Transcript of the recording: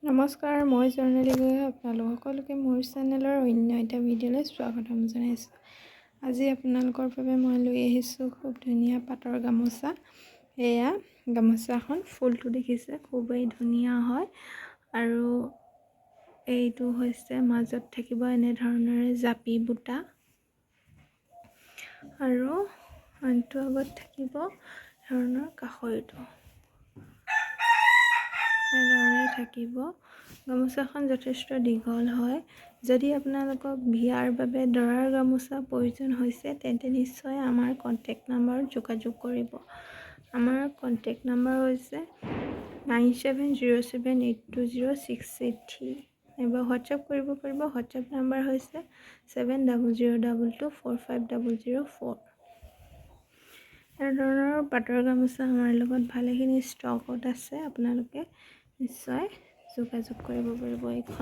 নমস্কাৰ, মই জৰ্ণালী গগৈ আপোনালোক সকলোকে মোৰ চেনেলৰ অন্য এটা ভিডিঅ'লৈ স্বাগতম জনাইছোঁ। আজি আপোনালোকৰ বাবে মই লৈ আহিছোঁ খুব ধুনীয়া পাটৰ গামোচা। এয়া গামোচাখন ফুলটো দেখিছে খুবেই ধুনীয়া হয় আৰু এইটো হৈছে মাজত থাকিব এনেধৰণেৰে জাপি বুটা আৰু আনটো আগত থাকিব ধৰণৰ কাষৰিটো। এনেধৰণে থাকিব। গামোচাখন যথেষ্ট দীঘল হয়। যদি আপোনালোকক বিয়াৰ বাবে দৰাৰ গামোচা প্ৰয়োজন হৈছে তেন্তে নিশ্চয় আমাৰ কণ্টেক্ট নম্বৰত যোগাযোগ কৰিব। আমাৰ কণ্টেক্ট নম্বৰ হৈছে 9707820683 নাইবা হোৱাটছআপ কৰিব পাৰিব। হোৱাটছআপ নম্বৰ হৈছে 700222450004। এনেধৰণৰ পাটৰ গামোচা আমাৰ লগত ভালেখিনি ষ্টকত আছে, আপোনালোকে নিশ্চয় যোগাযোগ কৰিব পাৰিব। এইখন